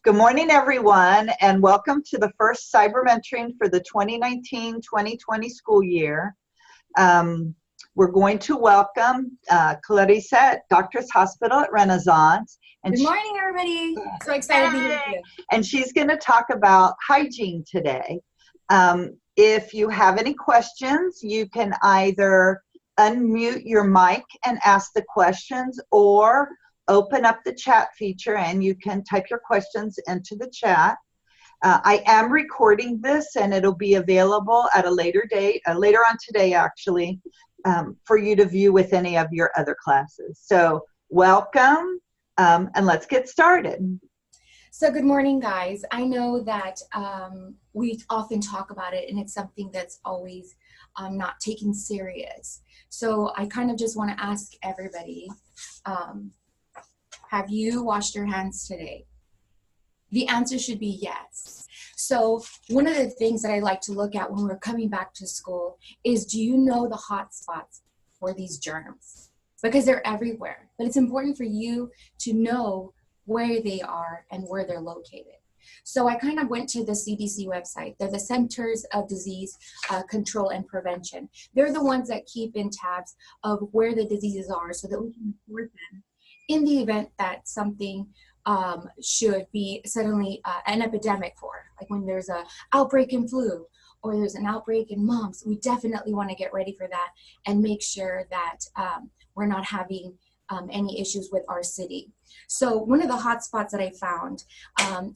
Good morning, everyone, and welcome to the first cyber mentoring for the 2019-2020 school year. We're going to welcome Clarissa at Doctors Hospital at Renaissance. And good morning, everybody. So excited to be here with you. And she's going to talk about hygiene today. If you have any questions, you can either unmute your mic and ask the questions, or open up the chat feature and you can type your questions into the chat. I am recording this and it'll be available at a later date, later on today actually, for you to view with any of your other classes. So welcome, and let's get started. So good morning, guys. I know that we often talk about it and it's something that's always not taken serious. So I kind of just want to ask everybody, have you washed your hands today? The answer should be yes. So one of the things that I like to look at when we're coming back to school is, do you know the hot spots for these germs? Because they're everywhere, but it's important for you to know where they are and where they're located. So I kind of went to the CDC website. They're the Centers of Disease Control and Prevention. They're the ones that keep in tabs of where the diseases are so that we can report them in the event that something should be suddenly an epidemic for, like when there's an outbreak in flu or there's an outbreak in mumps. We definitely want to get ready for that and make sure that we're not having any issues with our city. So one of the hot spots that I found,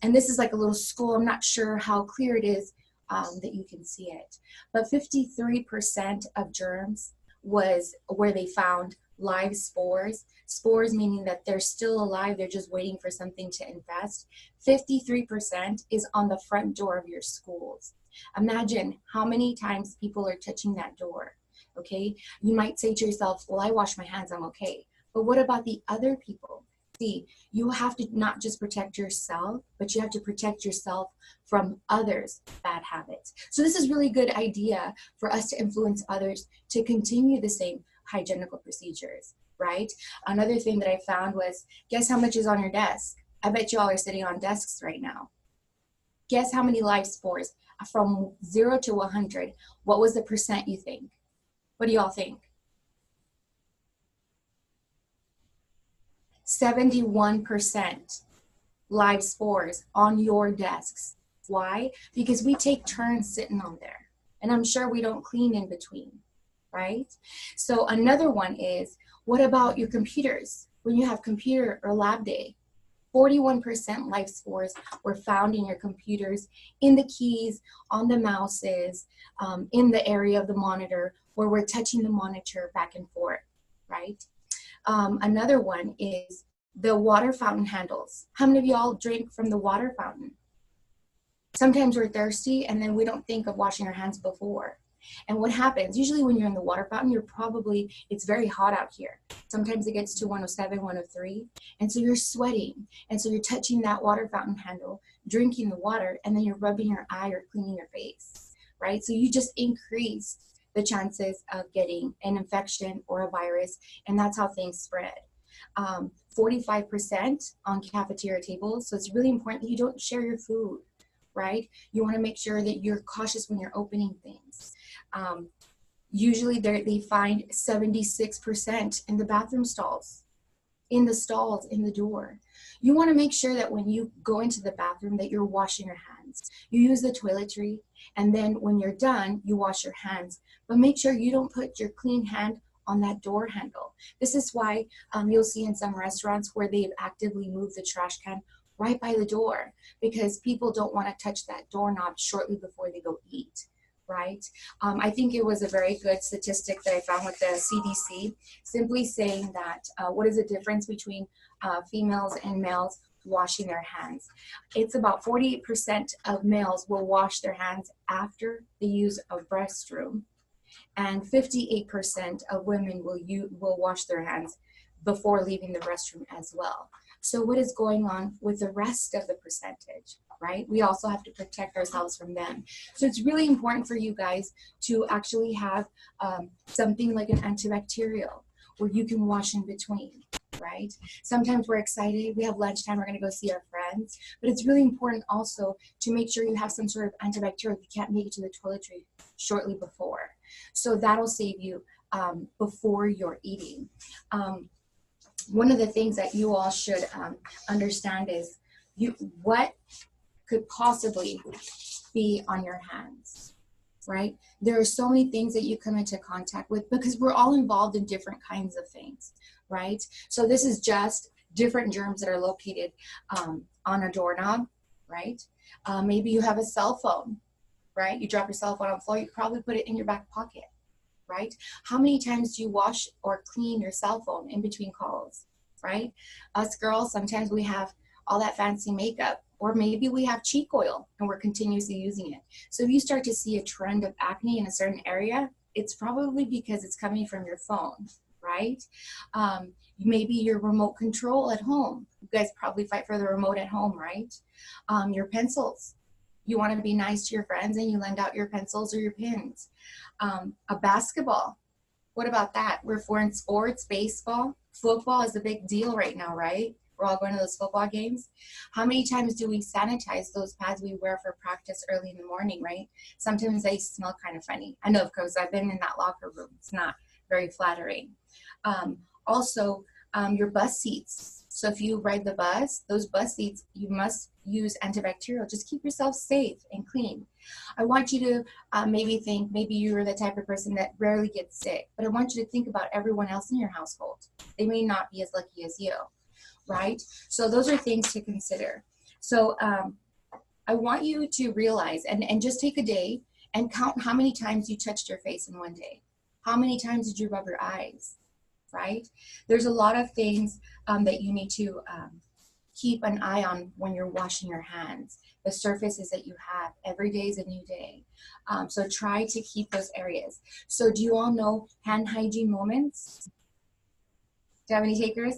and this is like a little school, I'm not sure how clear it is that you can see it, but 53% of germs was where they found live spores. Spores meaning that they're still alive, they're just waiting for something to infest. 53% is on the front door of your schools. Imagine how many times people are touching that door, okay? You might say to yourself, well, I wash my hands, I'm okay. But what about the other people? See, you have to not just protect yourself, but you have to protect yourself from others' bad habits. So this is really good idea for us to influence others to continue the same hygienical procedures, right? Another thing that I found was, guess how much is on your desk? I bet you all are sitting on desks right now. Guess how many live spores? From 0 to 100, what was the percent you think? What do y'all think? 71% live spores on your desks. Why? Because we take turns sitting on there. And I'm sure we don't clean in between, right? So another one is, what about your computers? When you have computer or lab day, 41% live spores were found in your computers, in the keys, on the mouses, in the area of the monitor where we're touching the monitor back and forth, right? Another one is the water fountain handles. How many of y'all drink from the water fountain? Sometimes we're thirsty and then we don't think of washing our hands before. And what happens, usually when you're in the water fountain, it's very hot out here. Sometimes it gets to 107, 103. And so you're sweating. And so you're touching that water fountain handle, drinking the water, and then you're rubbing your eye or cleaning your face, right? So you just increase the chances of getting an infection or a virus, and that's how things spread. 45% on cafeteria tables, so it's really important that you don't share your food, right? You want to make sure that you're cautious when you're opening things. Usually they find 76% in the bathroom stalls, in the door. You want to make sure that when you go into the bathroom that you're washing your hands. You use the toiletry, and then when you're done, you wash your hands. But make sure you don't put your clean hand on that door handle. This is why you'll see in some restaurants where they've actively moved the trash can right by the door, because people don't want to touch that doorknob shortly before they go eat, right? I think it was a very good statistic that I found with the CDC, simply saying that what is the difference between females and males washing their hands? It's about 48% of males will wash their hands after the use of restroom, and 58% of women will wash their hands before leaving the restroom as well. So what is going on with the rest of the percentage, right? We also have to protect ourselves from them. So it's really important for you guys to actually have something like an antibacterial where you can wash in between. right? Sometimes we're excited, we have lunchtime, we're gonna go see our friends, but it's really important also to make sure you have some sort of antibacterial if you can't make it to the toiletry shortly before. So that'll save you before you're eating. One of the things that you all should understand is what could possibly be on your hands, right? There are so many things that you come into contact with because we're all involved in different kinds of things, right? So this is just different germs that are located on a doorknob, right? Maybe you have a cell phone, right? You drop your cell phone on the floor, you probably put it in your back pocket, right? How many times do you wash or clean your cell phone in between calls, right? Us girls, sometimes we have all that fancy makeup, or maybe we have cheek oil and we're continuously using it. So if you start to see a trend of acne in a certain area, it's probably because it's coming from your phone, right? Maybe your remote control at home. You guys probably fight for the remote at home, right? Your pencils. You want to be nice to your friends and you lend out your pencils or your pens. A basketball. What about that? We're for in sports, baseball, football is a big deal right now, right? We're all going to those football games. How many times do we sanitize those pads we wear for practice early in the morning, right? Sometimes they smell kind of funny. I know because I've been in that locker room. It's not very flattering. Also, your bus seats. So if you ride the bus, those bus seats, you must use antibacterial. Just keep yourself safe and clean. I want you to maybe think, maybe you're the type of person that rarely gets sick, but I want you to think about everyone else in your household. They may not be as lucky as you, right? So those are things to consider. So I want you to realize and just take a day and count how many times you touched your face in one day. How many times did you rub your eyes, right? There's a lot of things that you need to keep an eye on when you're washing your hands. The surfaces that you have, every day is a new day. So try to keep those areas. So do you all know hand hygiene moments? Do you have any takers?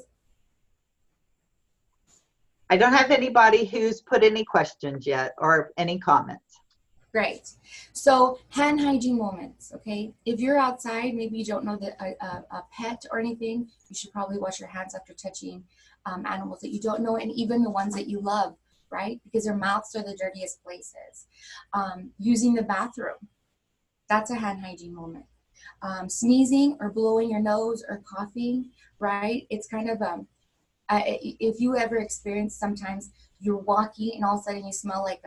I don't have anybody who's put any questions yet or any comments. Great. So hand hygiene moments, okay? If you're outside, maybe you don't know that a pet or anything, you should probably wash your hands after touching animals that you don't know, and even the ones that you love, right? Because their mouths are the dirtiest places. Using the bathroom, that's a hand hygiene moment. Sneezing or blowing your nose or coughing, right? It's kind of, if you ever experience sometimes you're walking and all of a sudden you smell like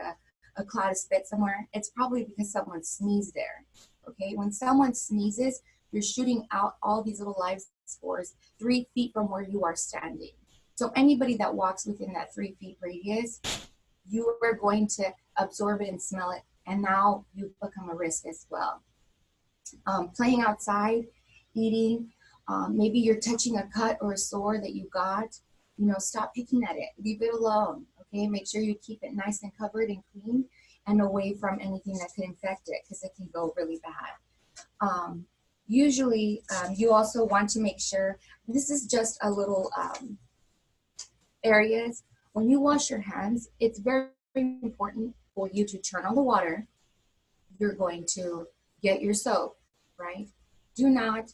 a cloud of spit somewhere, it's probably because someone sneezed there, okay? When someone sneezes, you're shooting out all these little live spores 3 feet from where you are standing. So anybody that walks within that 3 feet radius, you are going to absorb it and smell it, and now you become a risk as well. Playing outside, eating, maybe you're touching a cut or a sore that you got, you know, stop picking at it, leave it alone. Okay, make sure you keep it nice and covered and clean and away from anything that could infect it because it can go really bad. Usually, you also want to make sure, this is just a little areas. When you wash your hands, it's very important for you to turn on the water. You're going to get your soap, right? Do not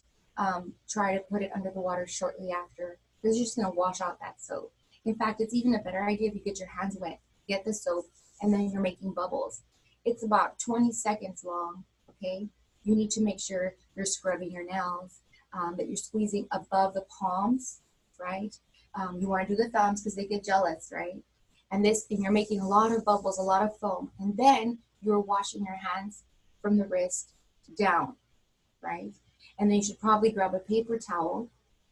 try to put it under the water shortly after because you're just going to wash out that soap. In fact, it's even a better idea if you get your hands wet, get the soap, and then you're making bubbles. It's about 20 seconds long, okay? You need to make sure you're scrubbing your nails, that you're squeezing above the palms, right? You want to do the thumbs because they get jealous, right? And this thing, you're making a lot of bubbles, a lot of foam, and then you're washing your hands from the wrist down, right? And then you should probably grab a paper towel,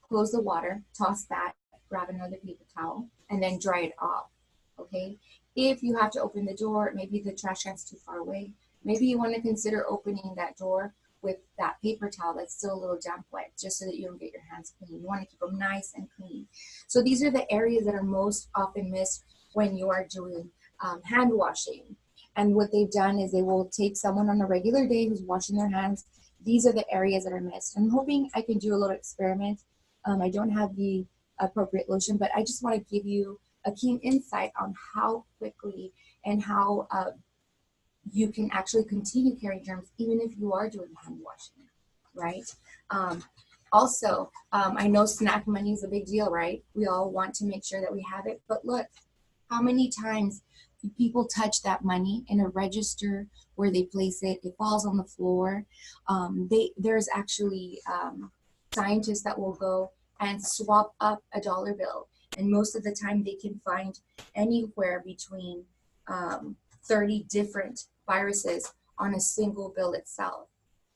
close the water, toss that, grab another paper towel, and then dry it off, okay? If you have to open the door, maybe the trash can's too far away, maybe you want to consider opening that door with that paper towel that's still a little damp wet, just so that you don't get your hands clean. You want to keep them nice and clean. So these are the areas that are most often missed when you are doing hand washing. And what they've done is they will take someone on a regular day who's washing their hands. These are the areas that are missed. I'm hoping I can do a little experiment. I don't have the appropriate lotion, but I just want to give you a keen insight on how quickly and how you can actually continue carrying germs even if you are doing hand washing, right? Also, I know snack money is a big deal, right? We all want to make sure that we have it, but look, how many times do people touch that money in a register where they place it? It falls on the floor. There's actually scientists that will go and swap up a dollar bill, and most of the time they can find anywhere between 30 different viruses on a single bill itself.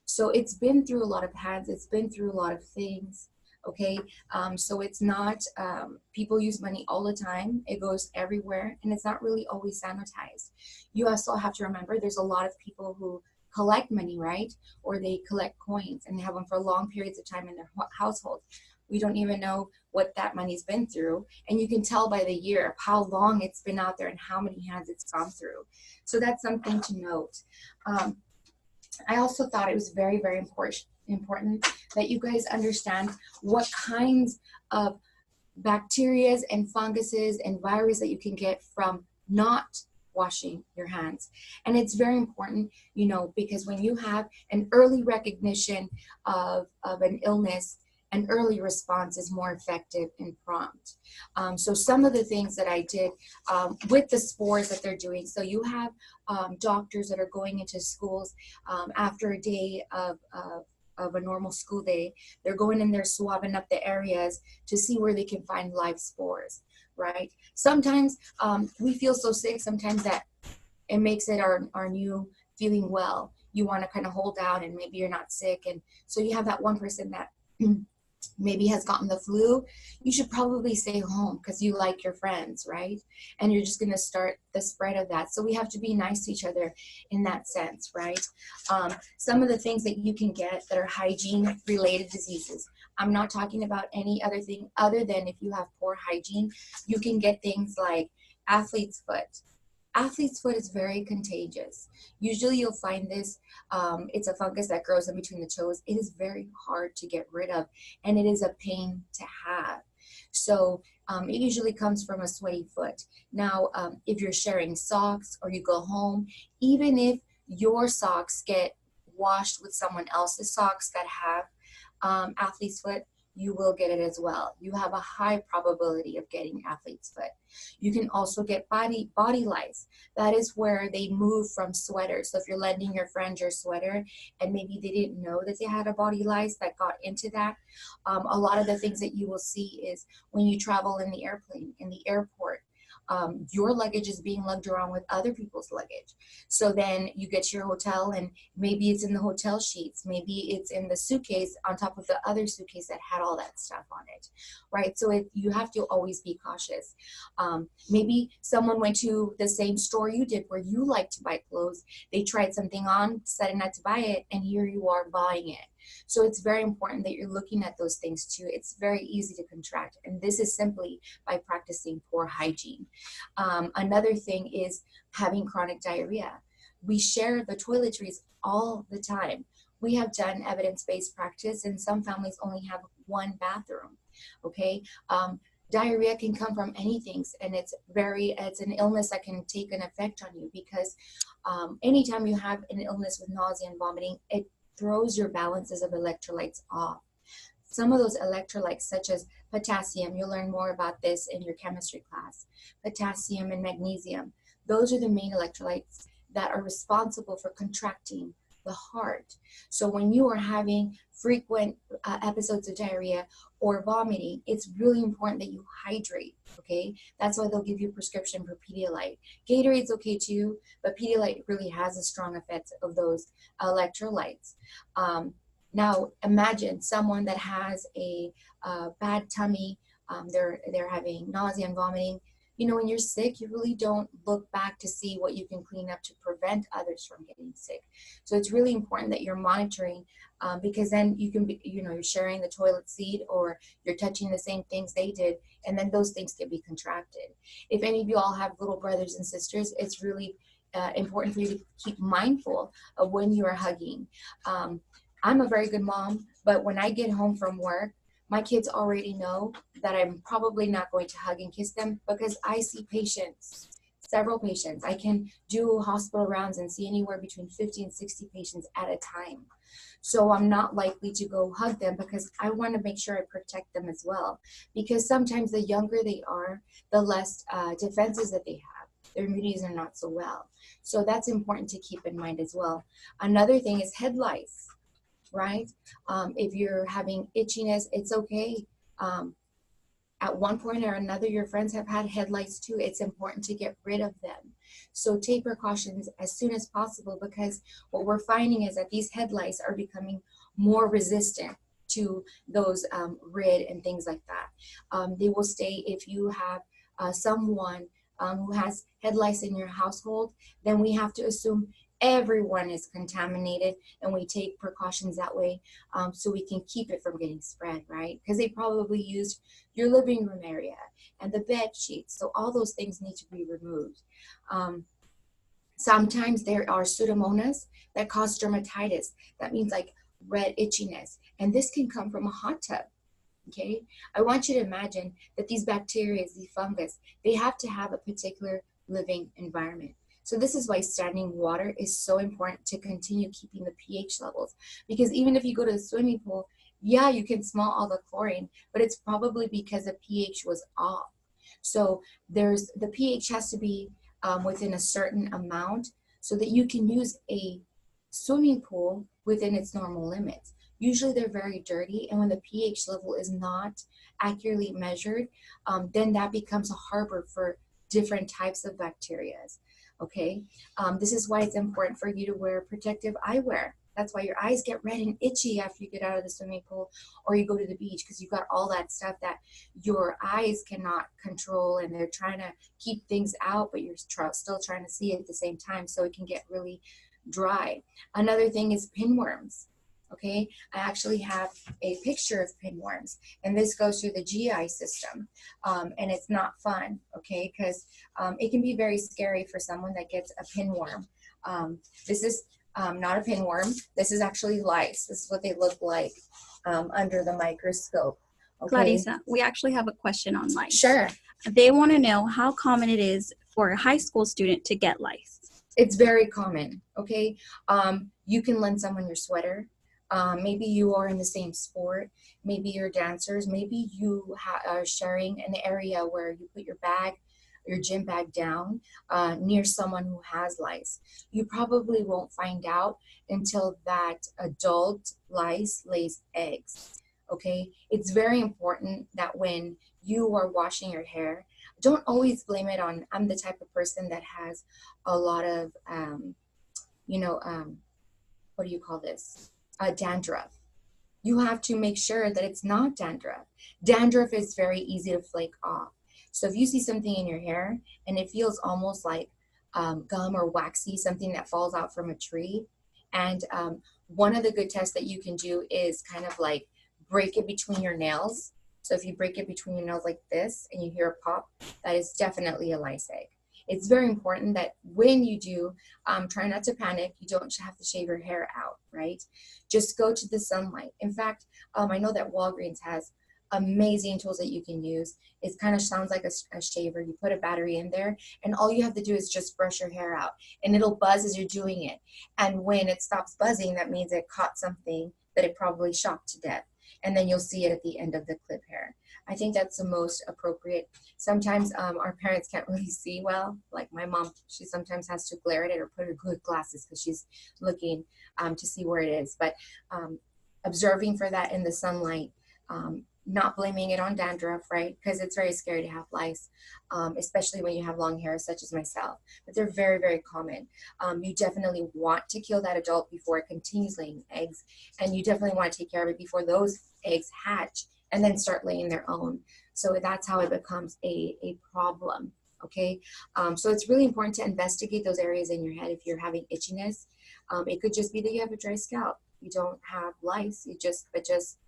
So it's been through a lot of hands, it's been through a lot of things. Okay, so it's not, people use money all the time, it goes everywhere, and it's not really always sanitized. You also have to remember there's a lot of people who collect money, right? Or they collect coins and they have them for long periods of time in their household. We don't even know what that money's been through, and you can tell by the year of how long it's been out there and how many hands it's gone through. So that's something to note. I also thought it was very, very important that you guys understand what kinds of bacteria and funguses and viruses that you can get from not washing your hands. And it's very important, you know, because when you have an early recognition of an illness, an early response is more effective and prompt. So some of the things that I did with the spores that they're doing, so you have doctors that are going into schools after a day of a normal school day. They're going in there swabbing up the areas to see where they can find live spores, right? Sometimes we feel so sick sometimes that it makes it our new feeling well. You want to kind of hold out and maybe you're not sick. And so you have that one person that maybe has gotten the flu. You should probably stay home because you like your friends, right? And you're just going to start the spread of that. So we have to be nice to each other in that sense, right? Some of the things that you can get that are hygiene related diseases. I'm not talking about any other thing other than if you have poor hygiene, you can get things like athlete's foot. Athlete's foot is very contagious. Usually you'll find this, it's a fungus that grows in between the toes. It is very hard to get rid of, and it is a pain to have. So it usually comes from a sweaty foot. Now, if you're sharing socks or you go home, even if your socks get washed with someone else's socks that have athlete's foot, you will get it as well. You have a high probability of getting athlete's foot. You can also get body lice. That is where they move from sweaters. So if you're lending your friend your sweater and maybe they didn't know that they had a body lice that got into that, a lot of the things that you will see is when you travel in the airplane, in the airport, your luggage is being lugged around with other people's luggage. So then you get to your hotel and maybe it's in the hotel sheets, maybe it's in the suitcase on top of the other suitcase that had all that stuff on it, right? So you have to always be cautious. Maybe someone went to the same store you did where you like to buy clothes. They tried something on, decided not to buy it, and here you are buying it. So it's very important that you're looking at those things too. It's very easy to contract, and this is simply by practicing poor hygiene. Another thing is having chronic diarrhea. We share the toiletries all the time. We have done evidence-based practice, and some families only have one bathroom, okay? Diarrhea can come from anything, and it's an illness that can take an effect on you because anytime you have an illness with nausea and vomiting, it throws your balances of electrolytes off. Some of those electrolytes, such as potassium, you'll learn more about this in your chemistry class, potassium and magnesium, those are the main electrolytes that are responsible for contracting the heart. So when you are having frequent episodes of diarrhea or vomiting, it's really important that you hydrate, okay? That's why they'll give you a prescription for Pedialyte. Gatorade's okay too, but Pedialyte really has a strong effect of those electrolytes. Now imagine someone that has a bad tummy, they're having nausea and vomiting. You know, when you're sick, you really don't look back to see what you can clean up to prevent others from getting sick. So it's really important that you're monitoring because then you can be, you know, you're sharing the toilet seat or you're touching the same things they did, and then those things can be contracted. If any of you all have little brothers and sisters, it's really important for you to keep mindful of when you are hugging. I'm a very good mom, but when I get home from work, my kids already know that I'm probably not going to hug and kiss them because I see patients several patients. I can do hospital rounds and see anywhere between 50 and 60 patients at a time. So I'm not likely to go hug them because I want to make sure I protect them as well. Because sometimes the younger they are, the less defenses that they have. Their immunities are not so well. So that's important to keep in mind as well. Another thing is head lice, right? If you're having itchiness, it's okay. At one point or another, your friends have had head lice too. It's important to get rid of them. So take precautions as soon as possible, because what we're finding is that these head lice are becoming more resistant to those rid and things like that. They will stay if you have someone who has head lice in your household, then we have to assume everyone is contaminated, and we take precautions that way so we can keep it from getting spread, right? Because they probably used your living room area and the bed sheets, so all those things need to be removed. Sometimes there are pseudomonas that cause dermatitis. That means like red itchiness, and this can come from a hot tub. Okay, I want you to imagine that these bacteria, these fungus, they have to have a particular living environment. So this is why standing water is so important to continue keeping the pH levels. Because even if you go to the swimming pool, yeah, you can smell all the chlorine, but it's probably because the pH was off. So the pH has to be within a certain amount so that you can use a swimming pool within its normal limits. Usually they're very dirty, and when the pH level is not accurately measured, then that becomes a harbor for different types of bacteria. Okay, this is why it's important for you to wear protective eyewear. That's why your eyes get red and itchy after you get out of the swimming pool or you go to the beach, because you've got all that stuff that your eyes cannot control, and they're trying to keep things out, but you're still trying to see at the same time, so it can get really dry. Another thing is pinworms. Okay, I actually have a picture of pinworms, and this goes through the GI system, and it's not fun, okay, because it can be very scary for someone that gets a pinworm. This is not a pinworm. This is actually lice. This is what they look like under the microscope. Okay. Clarissa, we actually have a question on lice. Sure. They want to know how common it is for a high school student to get lice. It's very common, okay? You can lend someone your sweater. Maybe you are in the same sport. Maybe you're dancers. Maybe you are sharing an area where you put your bag, your gym bag down near someone who has lice. You probably won't find out until that adult lice lays eggs, okay? It's very important that when you are washing your hair, don't always blame it on, I'm the type of person that has a lot of, what do you call this? Dandruff. You have to make sure that it's not dandruff. Dandruff is very easy to flake off. So if you see something in your hair and it feels almost like gum or waxy, something that falls out from a tree, and one of the good tests that you can do is kind of like break it between your nails. So if you break it between your nails like this and you hear a pop, that is definitely a lice egg. It's very important that when you do, try not to panic. You don't have to shave your hair out, right? Just go to the sunlight. In fact, I know that Walgreens has amazing tools that you can use. It kind of sounds like a shaver. You put a battery in there, and all you have to do is just brush your hair out, and it'll buzz as you're doing it. And when it stops buzzing, that means it caught something that it probably shocked to death. And then you'll see it at the end of the clip hair. I think that's the most appropriate. Sometimes our parents can't really see well. Like my mom, she sometimes has to glare at it or put her good glasses because she's looking to see where it is. But observing for that in the sunlight, not blaming it on dandruff, right? Because it's very scary to have lice, especially when you have long hair, such as myself. But they're very, very common. You definitely want to kill that adult before it continues laying eggs, and you definitely want to take care of it before those eggs hatch and then start laying their own. So that's how it becomes a problem, okay? So it's really important to investigate those areas in your head if you're having itchiness. It could just be that you have a dry scalp. You don't have lice, but just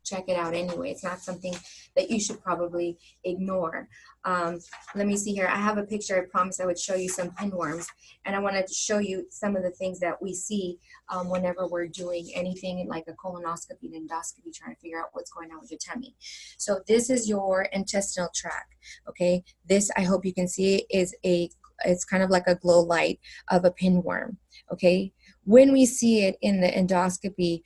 check it out anyway. It's not something that you should probably ignore. Let me see here. I have a picture. I promised I would show you some pinworms, and I wanted to show you some of the things that we see whenever we're doing anything like a colonoscopy and endoscopy, trying to figure out what's going on with your tummy. So this is your intestinal tract, okay? This, I hope you can see, is a it's kind of like a glow light of a pinworm, okay? When we see it in the endoscopy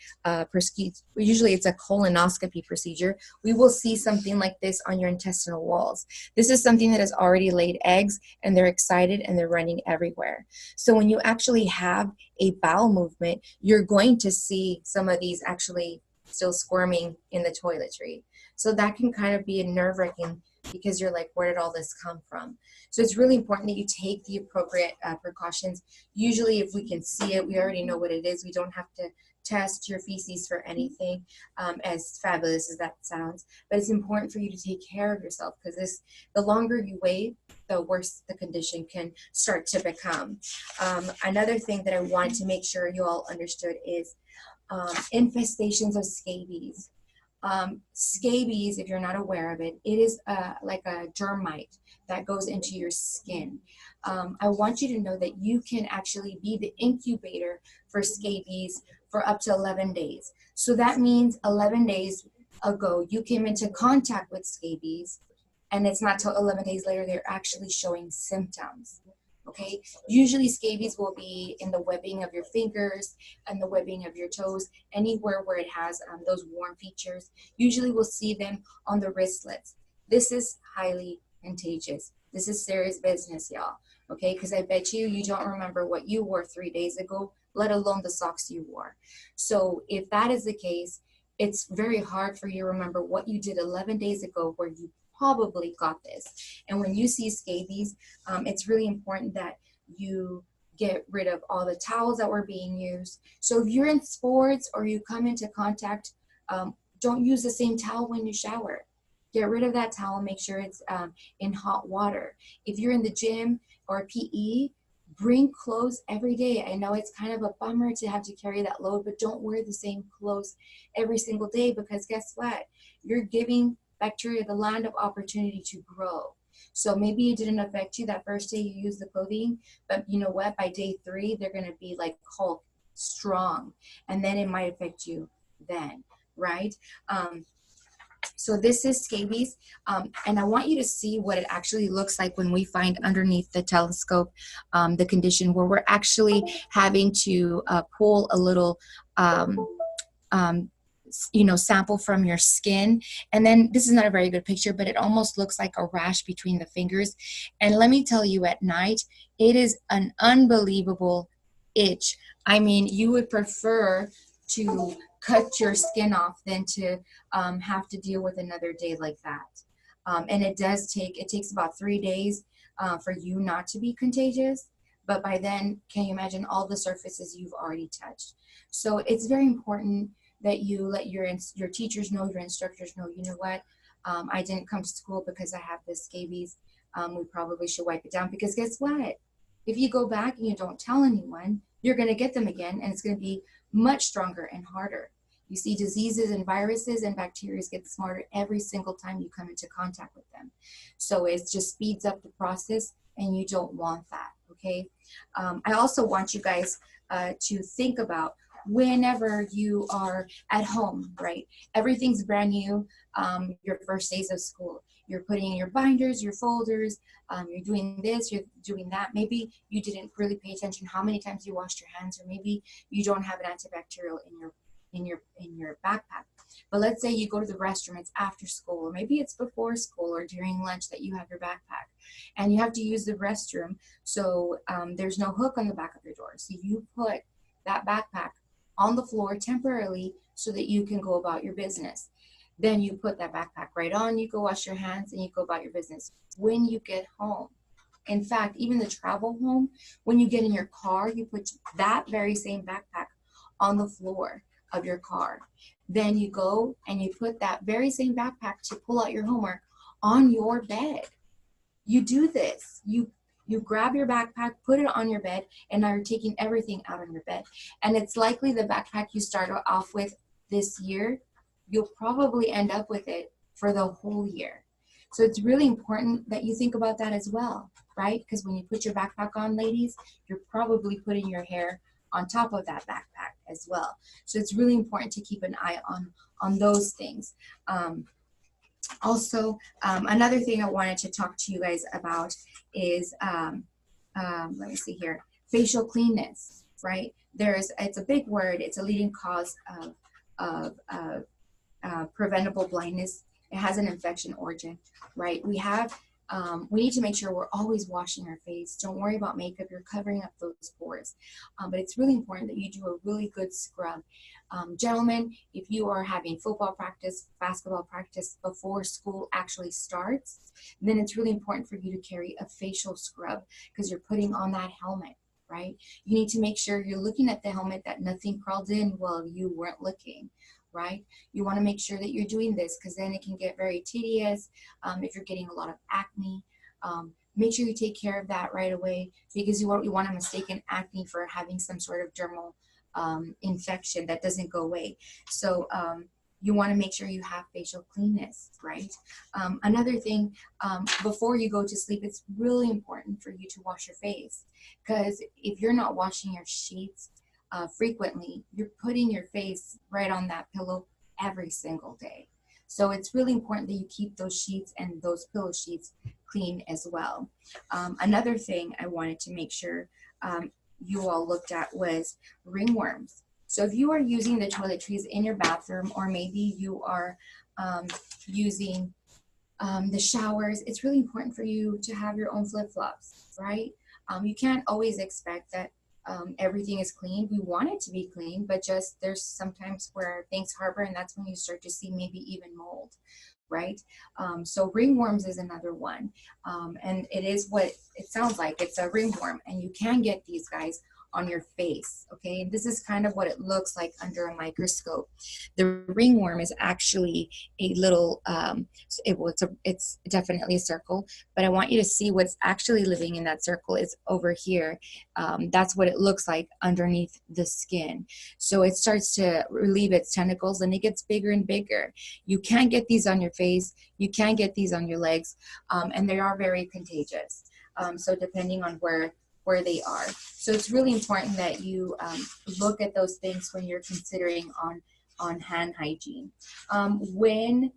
procedure, usually it's a colonoscopy procedure, we will see something like this on your intestinal walls. This is something that has already laid eggs, and they're excited and they're running everywhere. So when you actually have a bowel movement, you're going to see some of these actually still squirming in the toiletry. So that can kind of be a nerve-wracking, because you're like, where did all this come from? So it's really important that you take the appropriate precautions. Usually if we can see it, we already know what it is. We don't have to test your feces for anything, as fabulous as that sounds. But it's important for you to take care of yourself, because the longer you wait, the worse the condition can start to become. Another thing that I wanted to make sure you all understood is infestations of scabies. Scabies, if you're not aware of it, it is like a germ mite that goes into your skin. I want you to know that you can actually be the incubator for scabies for up to 11 days. So that means 11 days ago, you came into contact with scabies, and it's not till 11 days later they're actually showing symptoms. Okay, usually scabies will be in the webbing of your fingers and the webbing of your toes, anywhere where it has those warm features. Usually we'll see them on the wristlets. This is highly contagious. This is serious business, y'all. Okay, because I bet you don't remember what you wore 3 days ago, let alone the socks you wore. So if that is the case, it's very hard for you to remember what you did 11 days ago where you probably got this. And when you see scabies, it's really important that you get rid of all the towels that were being used. So if you're in sports or you come into contact, don't use the same towel when you shower. Get rid of that towel, make sure it's in hot water. If you're in the gym or PE, bring clothes every day. I know it's kind of a bummer to have to carry that load, but don't wear the same clothes every single day, because guess what? You're giving bacteria the land of opportunity to grow. So maybe it didn't affect you that first day you used the clothing, but you know what? By day 3, they're going to be like Hulk strong, and then it might affect you then, right? So this is scabies, and I want you to see what it actually looks like when we find underneath the telescope the condition where we're actually having to pull a little sample from your skin. And then this is not a very good picture, but it almost looks like a rash between the fingers. And let me tell you, at night, it is an unbelievable itch. I mean, you would prefer to cut your skin off than to have to deal with another day like that. And it takes about 3 days for you not to be contagious. But by then, can you imagine all the surfaces you've already touched? So it's very important that you let your teachers know, your instructors know, you know what, I didn't come to school because I have this scabies. We probably should wipe it down, because guess what? If you go back and you don't tell anyone, you're going to get them again, and it's going to be much stronger and harder. You see, diseases and viruses and bacteria get smarter every single time you come into contact with them. So it just speeds up the process, and you don't want that, okay? I also want you guys to think about whenever you are at home, right? Everything's brand new, your first days of school. You're putting in your binders, your folders, you're doing this, you're doing that. Maybe you didn't really pay attention how many times you washed your hands, or maybe you don't have an antibacterial in your backpack. But let's say you go to the restroom, it's after school, or maybe it's before school or during lunch that you have your backpack, and you have to use the restroom. So there's no hook on the back of your door. So you put that backpack on the floor temporarily so that you can go about your business. Then you put that backpack right on, you go wash your hands, and you go about your business. When you get home, in fact, even the travel home, when you get in your car, you put that very same backpack on the floor of your car. Then you go and you put that very same backpack to pull out your homework on your bed. You do this. You grab your backpack, put it on your bed, and now you're taking everything out on your bed. And it's likely the backpack you start off with this year, you'll probably end up with it for the whole year. So it's really important that you think about that as well, right? Because when you put your backpack on, ladies, you're probably putting your hair on top of that backpack as well. So it's really important to keep an eye on those things. Also, another thing I wanted to talk to you guys about is let me see here, facial cleanness, right? It's a big word. It's a leading cause of preventable blindness. It has an infection origin, right? We need to make sure we're always washing our face. Don't worry about makeup. You're covering up those pores. But it's really important that you do a really good scrub. Gentlemen, if you are having football practice, basketball practice before school actually starts, then it's really important for you to carry a facial scrub because you're putting on that helmet, right? You need to make sure you're looking at the helmet, that nothing crawled in while you weren't looking, right? You want to make sure that you're doing this because then it can get very tedious. If you're getting a lot of acne, make sure you take care of that right away because you want to mistake acne for having some sort of dermal infection that doesn't go away. So you want to make sure you have facial cleanness, right? Another thing, before you go to sleep, it's really important for you to wash your face because if you're not washing your sheets frequently, you're putting your face right on that pillow every single day. So it's really important that you keep those sheets and those pillow sheets clean as well. Another thing I wanted to make sure you all looked at was ringworms. So if you are using the toiletries in your bathroom, or maybe you are using the showers, it's really important for you to have your own flip-flops, right? You can't always expect that everything is clean. We want it to be clean, but just there's sometimes where things harbor, and that's when you start to see maybe even mold, right? So ringworms is another one, and it is what it sounds like. It's a ringworm, and you can get these guys on your face, okay? And this is kind of what it looks like under a microscope. The ringworm is actually a little, it's definitely a circle, but I want you to see what's actually living in that circle is over here. That's what it looks like underneath the skin. So it starts to relieve its tentacles and it gets bigger and bigger. You can get these on your face, you can get these on your legs, and they are very contagious. So depending on where they are. So it's really important that you look at those things when you're considering on hand hygiene. When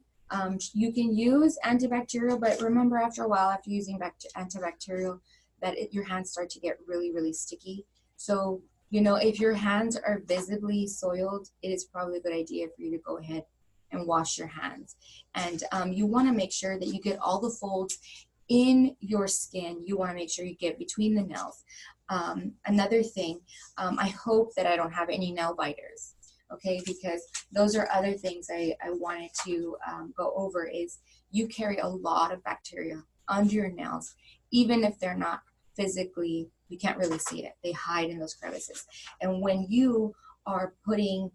you can use antibacterial, but remember after a while, after using antibacterial, that your hands start to get really, really sticky. So, you know, if your hands are visibly soiled, it is probably a good idea for you to go ahead and wash your hands. And you want to make sure that you get all the folds in your skin. You want to make sure you get between the nails. Another thing, I hope that I don't have any nail biters, okay, because those are other things I wanted to go over. Is you carry a lot of bacteria under your nails, even if they're not physically, you can't really see it. They hide in those crevices. And when you are putting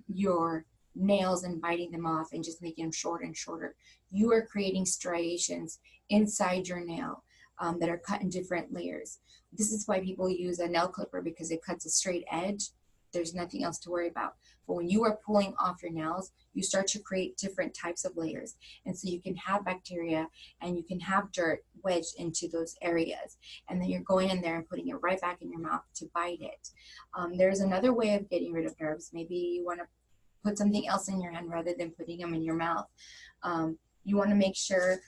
your nails and biting them off and just making them shorter and shorter, you are creating striations inside your nail that are cut in different layers. This is why people use a nail clipper, because it cuts a straight edge. There's nothing else to worry about. But when you are pulling off your nails, you start to create different types of layers. And so you can have bacteria and you can have dirt wedged into those areas. And then you're going in there and putting it right back in your mouth to bite it. There's another way of getting rid of nerves. Maybe you want to put something else in your hand rather than putting them in your mouth. You want to make sure,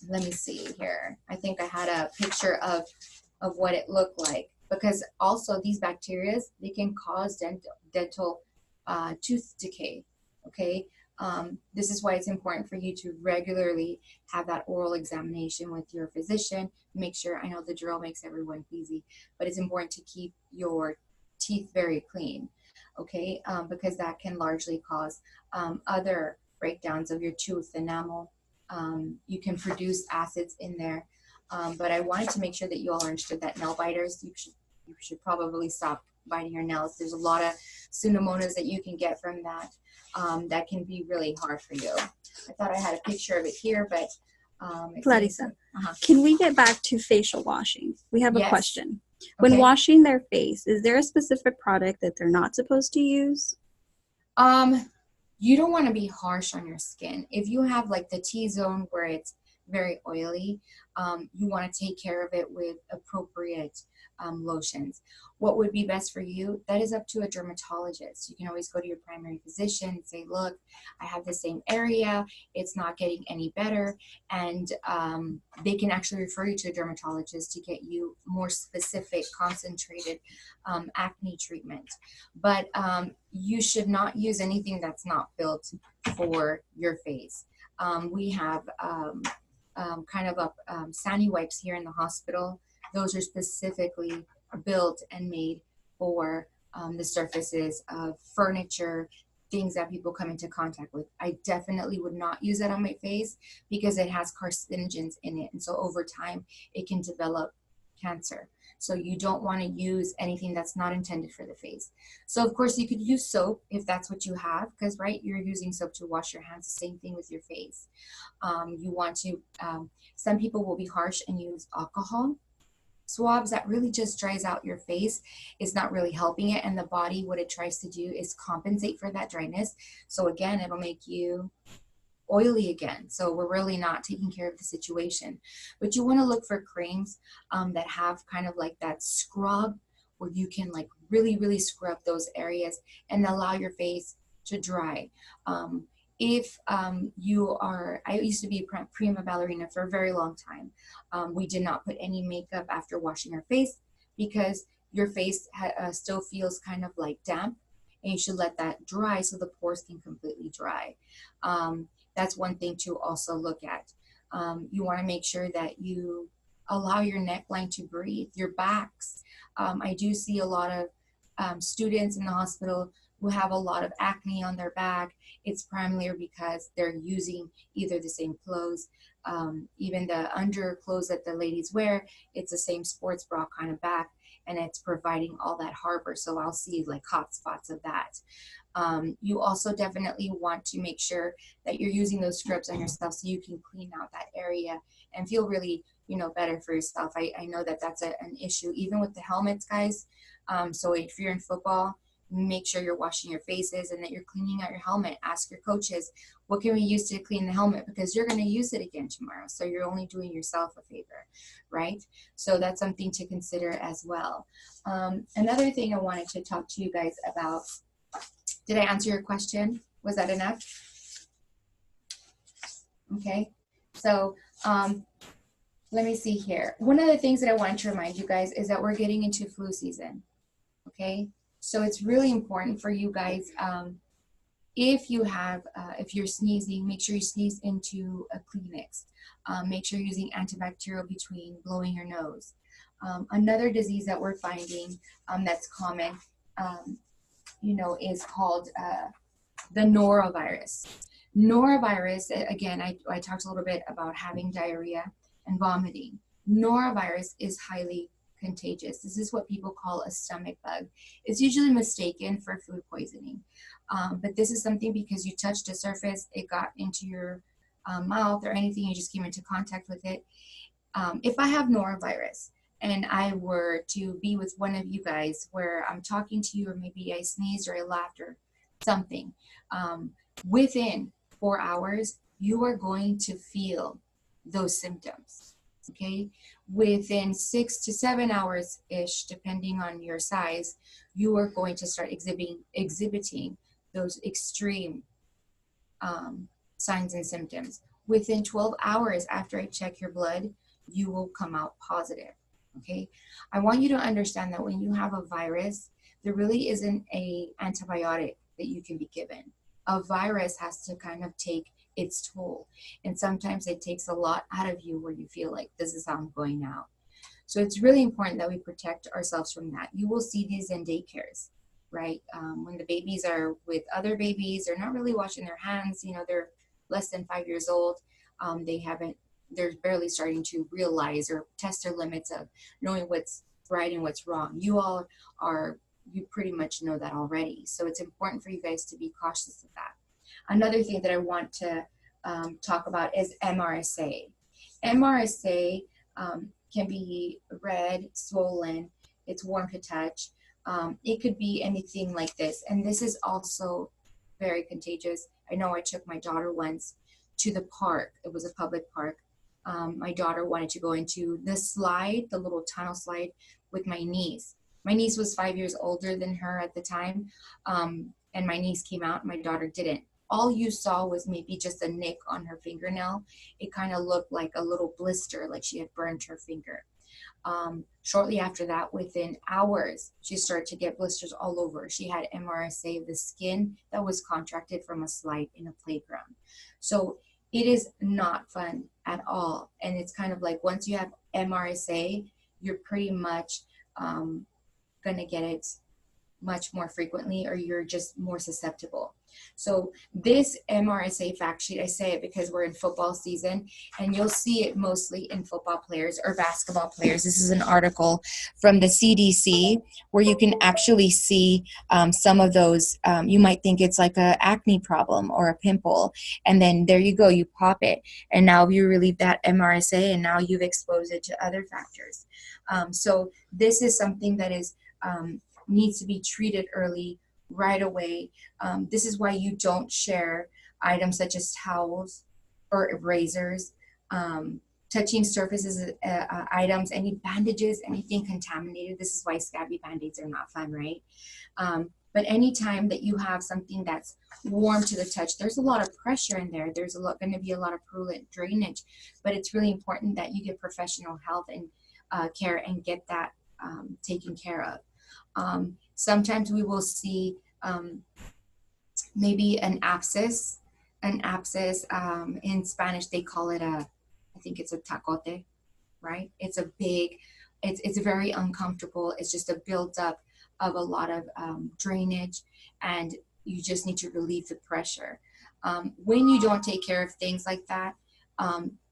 let me see here. I think I had a picture of what it looked like, because also these bacteria, they can cause dental tooth decay, okay? This is why it's important for you to regularly have that oral examination with your physician. Make sure, I know the drill makes everyone queasy, but it's important to keep your teeth very clean, okay? Because that can largely cause other breakdowns of your tooth enamel. You can produce acids in there, but I wanted to make sure that you all understood that nail biters, you should probably stop biting your nails. There's a lot of pseudomonas that you can get from that that can be really hard for you. I thought I had a picture of it here, but Clarissa, can we get back to facial washing? We have a question. When Okay. washing their face, is there a specific product that they're not supposed to use? You don't want to be harsh on your skin. If you have like the T-zone where it's very oily, you want to take care of it with appropriate lotions. What would be best for you? That is up to a dermatologist. You can always go to your primary physician and say, look, I have the same area, it's not getting any better, and they can actually refer you to a dermatologist to get you more specific, concentrated acne treatment. But you should not use anything that's not built for your face. We have kind of Sani wipes here in the hospital. Those are specifically built and made for the surfaces of furniture, things that people come into contact with. I definitely would not use that on my face because it has carcinogens in it. And so over time, it can develop cancer. So you don't want to use anything that's not intended for the face. So of course you could use soap if that's what you have, because right, you're using soap to wash your hands, the same thing with your face. You want to, some people will be harsh and use alcohol swabs. That really just dries out your face. It's not really helping it, and the body, what it tries to do is compensate for that dryness. So again, it'll make you oily again. So we're really not taking care of the situation. But you want to look for creams that have kind of like that scrub, where you can like really scrub those areas and allow your face to dry. If you are, I used to be a prima ballerina for a very long time. We did not put any makeup after washing our face because your face still feels kind of like damp, and you should let that dry so the pores can completely dry. That's one thing to also look at. You want to make sure that you allow your neckline to breathe, your backs. I do see a lot of students in the hospital who have a lot of acne on their back. It's primarily because they're using either the same clothes, even the underclothes that the ladies wear, it's the same sports bra kind of back, and it's providing all that harbor. So I'll see like hot spots of that. You also definitely want to make sure that you're using those strips on yourself so you can clean out that area and feel really, you know, better for yourself. I know that that's an issue, even with the helmets, guys. So if you're in football, make sure you're washing your faces and that you're cleaning out your helmet. Ask your coaches, what can we use to clean the helmet? Because you're going to use it again tomorrow. So you're only doing yourself a favor, right? So that's something to consider as well. Another thing I wanted to talk to you guys about, did I answer your question? Was that enough? Okay, so let me see here. One of the things that I wanted to remind you guys is that we're getting into flu season, okay? So it's really important for you guys, if you're sneezing, make sure you sneeze into a Kleenex. Make sure you're using antibacterial between blowing your nose. Another disease that we're finding that's common, you know, is called the norovirus. Norovirus, again, I talked a little bit about having diarrhea and vomiting. Norovirus is highly contagious. This is what people call a stomach bug. It's usually mistaken for food poisoning. But this is something because you touched a surface, it got into your mouth or anything, you just came into contact with it. If I have norovirus and I were to be with one of you guys where I'm talking to you, or maybe I sneezed or I laughed or something, within 4 hours, you are going to feel those symptoms. Okay, within 6 to 7 hours-ish, depending on your size, you are going to start exhibiting those extreme signs and symptoms. Within 12 hours after I check your blood, you will come out positive. Okay, I want you to understand that when you have a virus, there really isn't an antibiotic that you can be given. A virus has to kind of take its toll, and sometimes it takes a lot out of you where you feel like this is how I'm going out. So it's really important that we protect ourselves from that. You will see these in daycares, right? When the babies are with other babies, they're not really washing their hands. You know, they're less than 5 years old. They're barely starting to realize or test their limits of knowing what's right and what's wrong. You pretty much know that already. So it's important for you guys to be cautious of that. Another thing that I want to talk about is MRSA. MRSA can be red, swollen, it's warm to touch. It could be anything like this. And this is also very contagious. I know I took my daughter once to the park. It was a public park. my daughter wanted to go into the slide, the little tunnel slide, with my niece. My niece was 5 years older than her at the time, and my niece came out, my daughter didn't. All you saw was maybe just a nick on her fingernail. It kind of looked like a little blister, like she had burned her finger. Shortly after that, within hours, she started to get blisters all over. She had MRSA of the skin that was contracted from a slide in a playground. So it is not fun at all. And it's kind of like, once you have MRSA, you're pretty much going to get it much more frequently, or you're just more susceptible. So this MRSA fact sheet, I say it because we're in football season, and you'll see it mostly in football players or basketball players. This is an article from the CDC where you can actually see some of those. You might think it's like an acne problem or a pimple, and then there you go, you pop it, and now you relieve that MRSA, and now you've exposed it to other factors. So this is something that is needs to be treated early, right away. This is why you don't share items such as towels or razors, touching surfaces, items, any bandages, anything contaminated. This is why scabby band-aids are not fun, right? But anytime that you have something that's warm to the touch, there's a lot of pressure in there. There's going to be a lot of purulent drainage, but it's really important that you get professional health and care and get that taken care of. Sometimes we will see maybe an abscess. In Spanish, they call it I think it's a tacote, right? It's a big, it's very uncomfortable. It's just a buildup of a lot of drainage, and you just need to relieve the pressure. When you don't take care of things like that,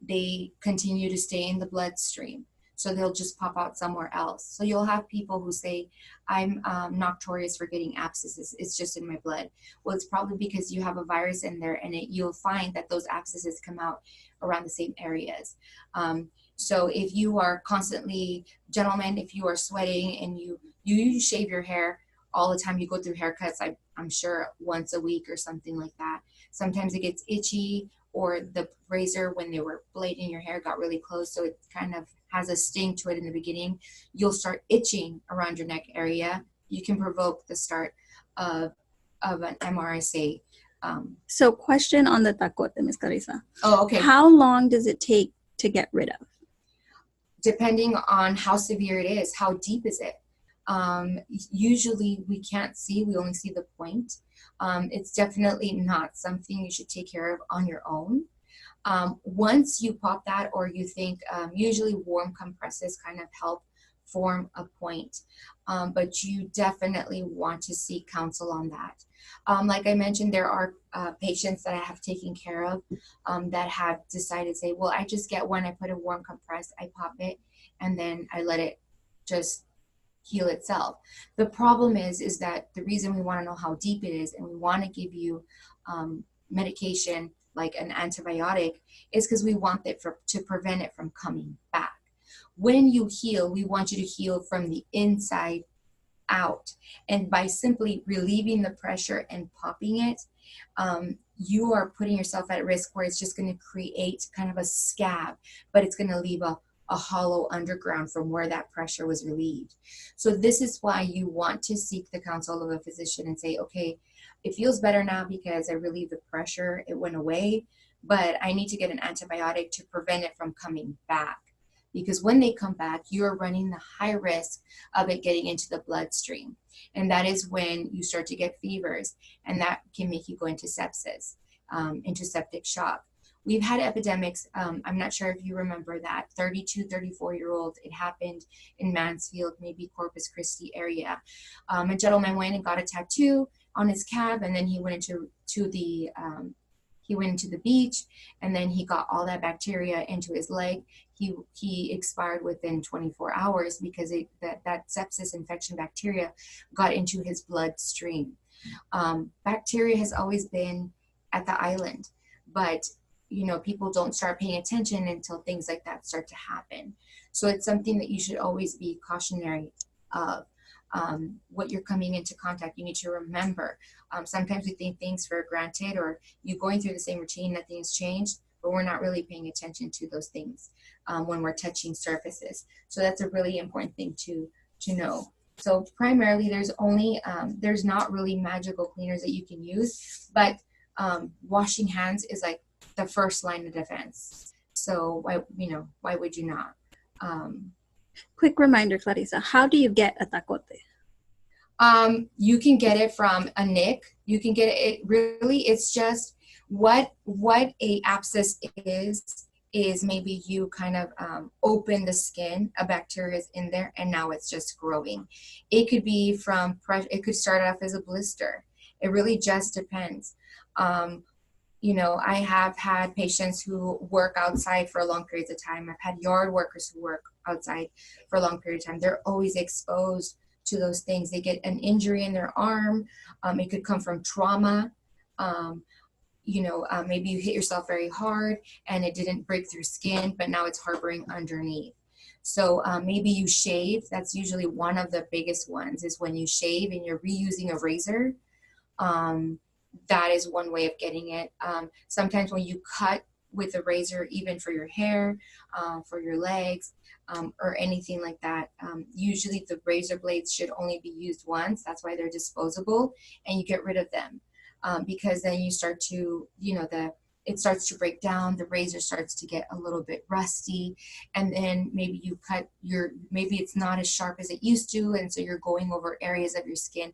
they continue to stay in the bloodstream. So they'll just pop out somewhere else. So you'll have people who say, I'm notorious for getting abscesses. It's just in my blood. Well, it's probably because you have a virus in there, and you'll find that those abscesses come out around the same areas. So if you are constantly, gentlemen, if you are sweating and you shave your hair all the time, you go through haircuts, I'm sure once a week or something like that. Sometimes it gets itchy, or the razor, when they were blading your hair, got really close, so it kind of has a sting to it in the beginning. You'll start itching around your neck area. You can provoke the start of an MRSA. So question on the tacote, Ms. Carissa. Oh, okay. How long does it take to get rid of? Depending on how severe it is, how deep is it? Usually we can't see, we only see the point. It's definitely not something you should take care of on your own. Once you pop that, or you think, usually warm compresses kind of help form a point, but you definitely want to seek counsel on that. Like I mentioned, there are patients that I have taken care of that have decided to say, well, I just get one, I put a warm compress, I pop it, and then I let it just heal itself. The problem is that the reason we want to know how deep it is, and we want to give you medication like an antibiotic, is because we want it to prevent it from coming back. When you heal, we want you to heal from the inside out, and by simply relieving the pressure and popping it, you are putting yourself at risk where it's just going to create kind of a scab, but it's going to leave a hollow underground from where that pressure was relieved. So this is why you want to seek the counsel of a physician and say, okay, it feels better now because I relieved the pressure, it went away, but I need to get an antibiotic to prevent it from coming back. Because when they come back, you're running the high risk of it getting into the bloodstream. And that is when you start to get fevers, and that can make you go into sepsis, into septic shock. We've had epidemics, I'm not sure if you remember that, 32, 34-year-old, it happened in Mansfield, maybe Corpus Christi area. A gentleman went and got a tattoo on his calf, and then he went into the beach, and then he got all that bacteria into his leg. He expired within 24 hours because that sepsis infection bacteria got into his bloodstream. Bacteria has always been at the island, but people don't start paying attention until things like that start to happen. So it's something that you should always be cautionary of. What you're coming into contact, you need to remember. Sometimes we think things for granted, or you going through the same routine, nothing has changed. but we're not really paying attention to those things when we're touching surfaces. So that's a really important thing to know. So primarily there's not really magical cleaners that you can use, but washing hands is like the first line of defense. So why would you not? Quick reminder, Clarissa, how do you get a tacote? You can get it from a nick. You can get it really, it's just what a abscess is maybe you kind of open the skin, a bacteria is in there, and now it's just growing. It could be from pressure, it could start off as a blister. It really just depends. I have had patients who work outside for long periods of time. I've had yard workers who work outside for a long period of time. They're always exposed to those things. They get an injury in their arm. It could come from trauma. Maybe you hit yourself very hard and it didn't break through skin, but now it's harboring underneath. So maybe you shave. That's usually one of the biggest ones, is when you shave and you're reusing a razor. That is one way of getting it. Sometimes when you cut with a razor, even for your hair, for your legs, or anything like that, usually the razor blades should only be used once. That's why they're disposable, and you get rid of them. Because then you start to, it starts to break down, the razor starts to get a little bit rusty, and then maybe you cut maybe it's not as sharp as it used to, and so you're going over areas of your skin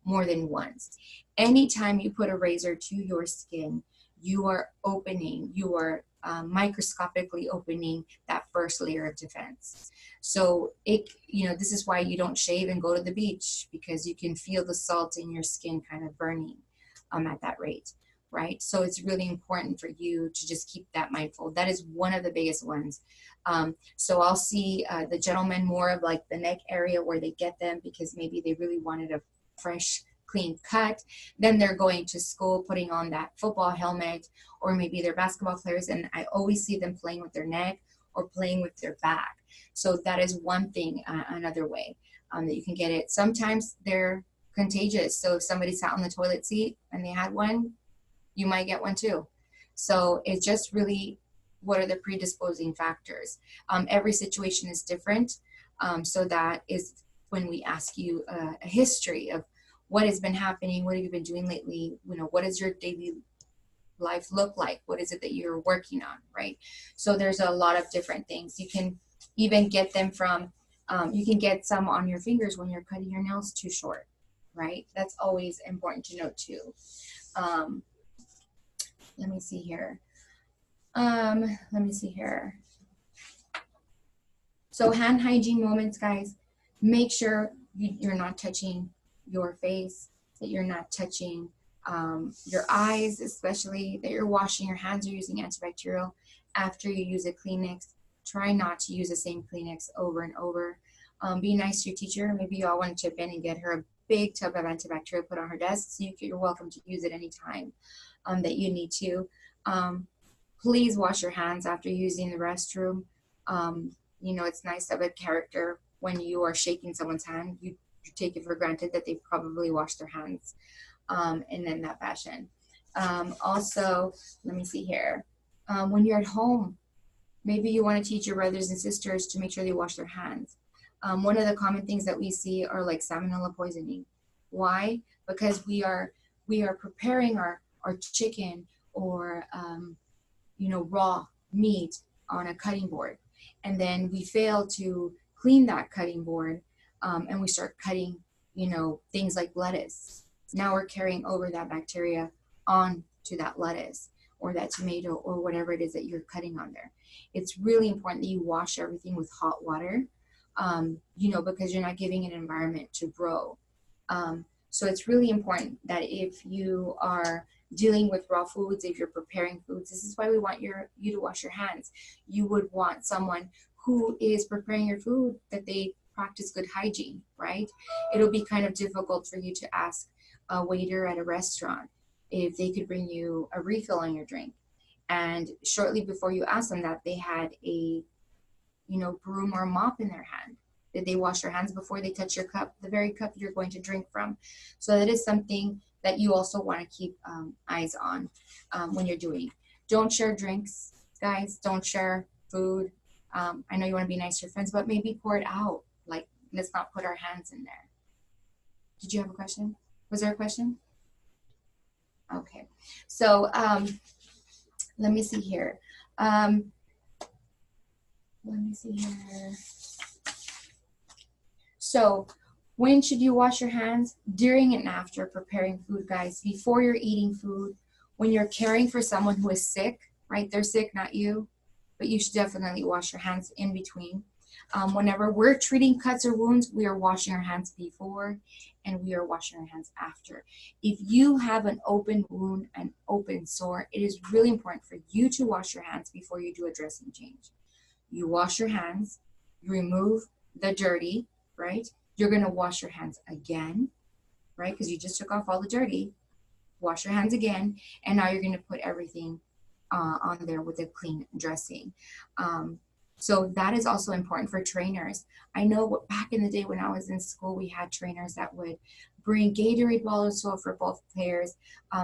more than once. Anytime you put a razor to your skin, you are microscopically opening that first layer of defense. So this is why you don't shave and go to the beach, because you can feel the salt in your skin kind of burning at that rate, right? So it's really important for you to just keep that mindful. That is one of the biggest ones. So I'll see the gentlemen more of like the neck area where they get them because maybe they really wanted a fresh, clean cut. Then they're going to school, putting on that football helmet, or maybe they're basketball players, and I always see them playing with their neck or playing with their back. So that is one thing, another way that you can get it. Sometimes they're contagious. So if somebody sat on the toilet seat and they had one, you might get one too. So it's just really, what are the predisposing factors? Every situation is different. So that is when we ask you a history of what has been happening, what have you been doing lately, what does your daily life look like, what is it that you're working on, right? So there's a lot of different things. You can even get them from, you can get some on your fingers when you're cutting your nails too short, right? That's always important to note too. Let me see here. So hand hygiene moments, guys, make sure you're not touching your face, that you're not touching your eyes, especially that you're washing your hands or using antibacterial after you use a Kleenex. Try not to use the same Kleenex over and over. Be nice to your teacher. Maybe you all want to chip in and get her a big tub of antibacterial put on her desk, so you're welcome to use it anytime that you need to. Please wash your hands after using the restroom. It's nice to have a character when you are shaking someone's hand. You take it for granted that they probably washed their hands in that fashion. Also, let me see here. When you're at home, maybe you want to teach your brothers and sisters to make sure they wash their hands. One of the common things that we see are like salmonella poisoning. Why? Because we are preparing our chicken or raw meat on a cutting board, and then we fail to clean that cutting board, and we start cutting things like lettuce. Now we're carrying over that bacteria on to that lettuce or that tomato or whatever it is that you're cutting on there. It's really important that you wash everything with hot water, because you're not giving an environment to grow. So it's really important that if you are dealing with raw foods, if you're preparing foods, this is why we want you to wash your hands. You would want someone who is preparing your food that they practice good hygiene, right? It'll be kind of difficult for you to ask a waiter at a restaurant if they could bring you a refill on your drink, and shortly before you ask them that, they had a broom or a mop in their hand. Did they wash their hands before they touch your cup, the very cup you're going to drink from? So that is something that you also want to keep eyes on when you're doing. Don't share drinks, guys. Don't share food. I know you want to be nice to your friends, but maybe pour it out. Like, let's not put our hands in there. Did you have a question? Was there a question? Okay. So let me see here. So when should you wash your hands? During and after preparing food, guys. Before you're eating food, when you're caring for someone who is sick, right? They're sick, not you. But you should definitely wash your hands in between. Whenever we're treating cuts or wounds, we are washing our hands before and we are washing our hands after. If you have an open wound, an open sore, it is really important for you to wash your hands before you do a dressing change. You wash your hands, you remove the dirty, right? You're going to wash your hands again, right? Because you just took off all the dirty. Wash your hands again, and now you're going to put everything on there with a clean dressing. So that is also important for trainers. I know back in the day when I was in school, we had trainers that would bring Gatorade bottles for both players.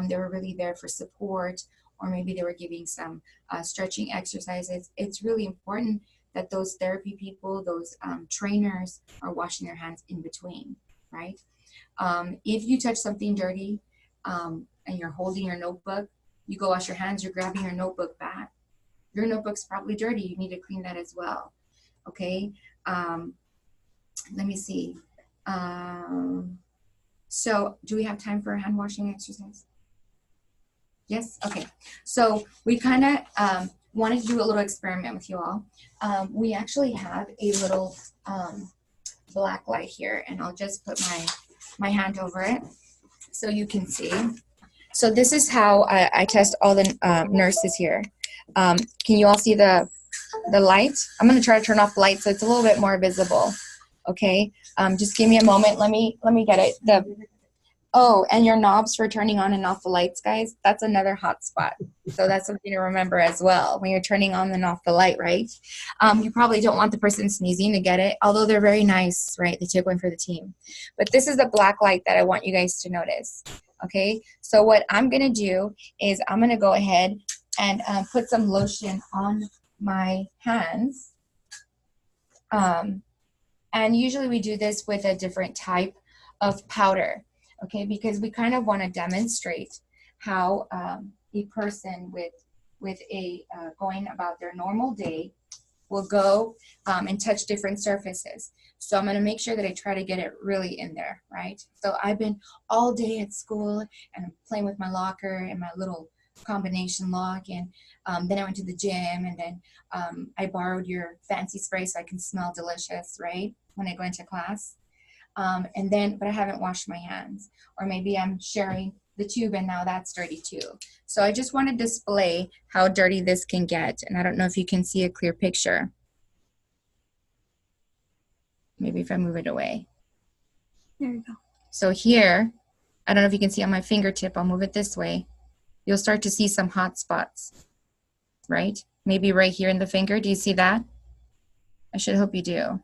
They were really there for support, or maybe they were giving some stretching exercises. It's really important that those therapy people, those trainers are washing their hands in between, right? If you touch something dirty and you're holding your notebook, you go wash your hands, you're grabbing your notebook back. Your notebook's probably dirty. You need to clean that as well. Okay. Let me see. So do we have time for a hand washing exercise? Yes? Okay. So we kind of wanted to do a little experiment with you all. We actually have a little black light here, and I'll just put my hand over it so you can see. So this is how I test all the nurses here. Can you all see the light? I'm going to try to turn off the light so it's a little bit more visible. Okay. Just give me a moment. Let me get it. Oh, and your knobs for turning on and off the lights, guys, that's another hot spot. So that's something to remember as well when you're turning on and off the light, right? You probably don't want the person sneezing to get it, although they're very nice, right? They took one for the team. But this is the black light that I want you guys to notice. Okay. So what I'm going to do is I'm going to go ahead and put some lotion on my hands. And usually we do this with a different type of powder, okay, because we kind of want to demonstrate how a person with a going about their normal day will go and touch different surfaces. So I'm going to make sure that I try to get it really in there, right? So I've been all day at school and I'm playing with my locker and my little combination lock, and then I went to the gym, and then I borrowed your fancy spray so I can smell delicious, right, when I go into class. But I haven't washed my hands, or maybe I'm sharing the tube and now that's dirty too. So I just want to display how dirty this can get, and I don't know if you can see a clear picture. Maybe if I move it away. There you go. So here, I don't know if you can see on my fingertip, I'll move it this way. You'll start to see some hot spots, right? Maybe right here in the finger. Do you see that? I should hope you do.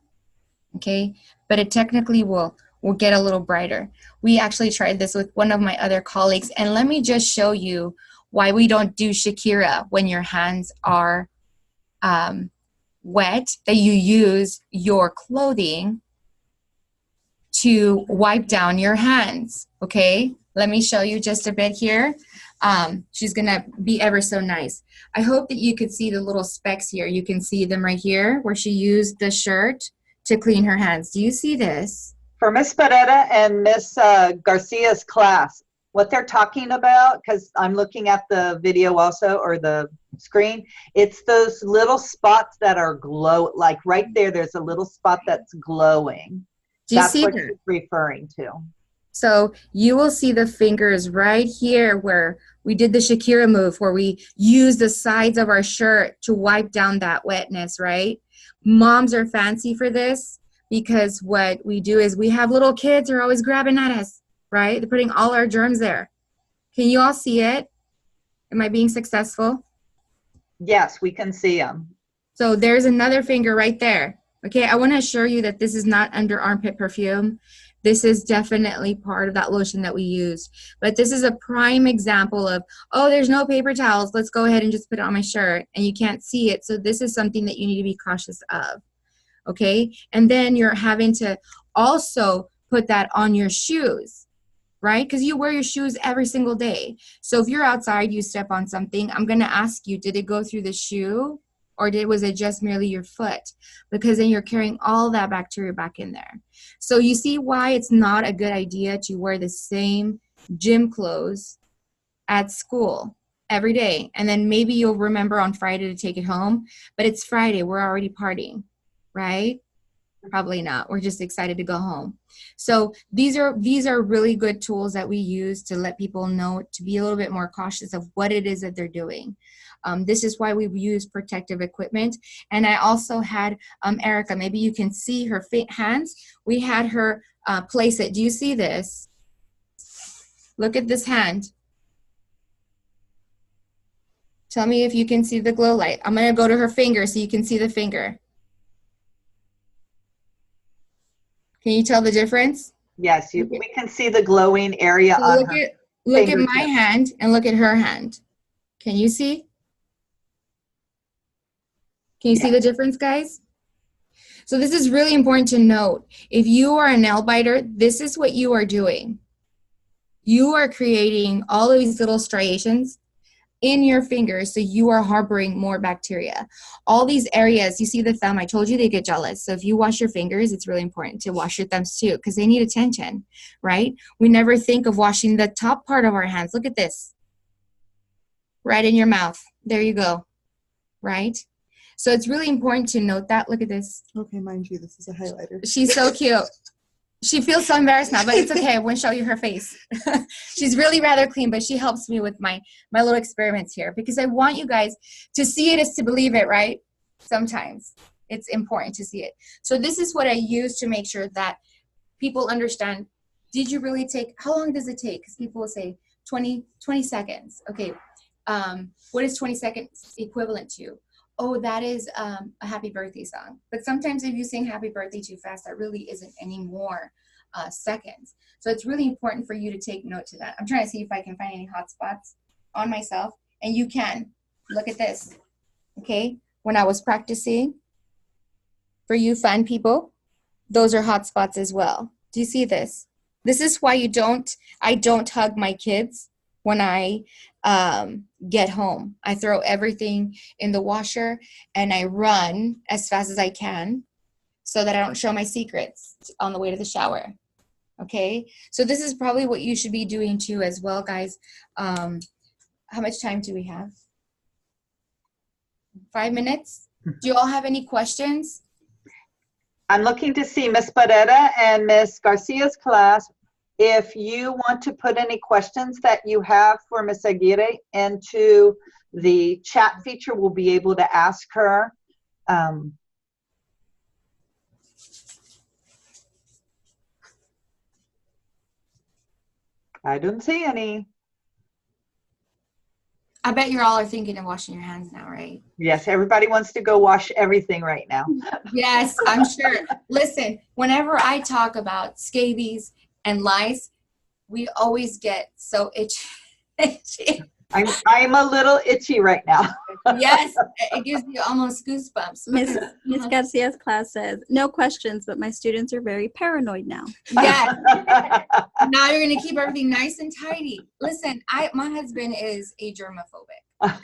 Okay, but it technically will get a little brighter. We actually tried this with one of my other colleagues, and let me just show you why we don't do Shakira when your hands are wet, that you use your clothing to wipe down your hands. Okay, let me show you just a bit here. She's gonna be ever so nice. I hope that you could see the little specks here. You can see them right here where she used the shirt to clean her hands. Do you see this? For Miss Barrera and Miss Garcia's class, what they're talking about, because I'm looking at the video also, or the screen, it's those little spots that are like right there, there's a little spot that's glowing. Do you that's see what that? she's referring to. So you will see the fingers right here where we did the Shakira move, where we use the sides of our shirt to wipe down that wetness, right? Moms are fancy for this because what we do is we have little kids who are always grabbing at us, right? They're putting all our germs there. Can you all see it? Am I being successful? Yes, we can see them. So there's another finger right there. Okay, I want to assure you that this is not under armpit perfume. this is definitely part of that lotion that we used. But this is a prime example of, oh, there's no paper towels. Let's go ahead and just put it on my shirt. And you can't see it. So this is something that you need to be cautious of. Okay? And then you're having to also put that on your shoes, right? Because you wear your shoes every single day. So if you're outside, you step on something, I'm going to ask you, did it go through the shoe? Or was it just merely your foot? Because then you're carrying all that bacteria back in there. So you see why it's not a good idea to wear the same gym clothes at school every day. And then maybe you'll remember on Friday to take it home. But it's Friday. We're already partying, right? Probably not. We're just excited to go home. So these are really good tools that we use to let people know, to be a little bit more cautious of what it is that they're doing. This is why we use protective equipment. And I also had Erica, maybe you can see her hands. We had her place it. Do you see this? Look at this hand. Tell me if you can see the glow light. I'm going to go to her finger so you can see the finger. Can you tell the difference? Yes, we can see the glowing area so on look at my hand and look at her hand. Can you see? Can you see the difference, guys? So this is really important to note. If you are a nail biter, this is what you are doing. You are creating all of these little striations in your fingers, so you are harboring more bacteria. All these areas, you see the thumb, I told you they get jealous. So if you wash your fingers, it's really important to wash your thumbs too, because they need attention, right? We never think of washing the top part of our hands. Look at this. Right in your mouth. There you go. Right? So it's really important to note that. Look at this. Okay, mind you, this is a highlighter. She's so cute. She feels so embarrassed now, but it's okay. I won't show you her face. She's really rather clean, but she helps me with my little experiments here because I want you guys to see it is to believe it, right? Sometimes it's important to see it. So this is what I use to make sure that people understand, did you really take, how long does it take? Because people will say 20 seconds. Okay, what is 20 seconds equivalent to? Oh, that is a happy birthday song. But sometimes if you sing happy birthday too fast, that really isn't any more seconds. So it's really important for you to take note to that. I'm trying to see if I can find any hot spots on myself. And you can. Look at this. Okay? When I was practicing, for you fun people, those are hot spots as well. Do you see this? This is why I don't hug my kids when I get home. I throw everything in the washer and I run as fast as I can so that I don't show my secrets on the way to the shower. Okay? So this is probably what you should be doing too as well, guys. How much time do we have? 5 minutes? Do you all have any questions? I'm looking to see Miss Barrera and Miss Garcia's class. If you want to put any questions that you have for Ms. Aguirre into the chat feature, we'll be able to ask her. I don't see any. I bet you all are thinking of washing your hands now, right? Yes, everybody wants to go wash everything right now. Yes, I'm sure. Listen, whenever I talk about scabies and lice, we always get so itchy. I'm a little itchy right now. Yes, it gives you almost goosebumps. Miss Garcia's class says, no questions, but my students are very paranoid now. Yes. Now you're going to keep everything nice and tidy. Listen, my husband is a germaphobic.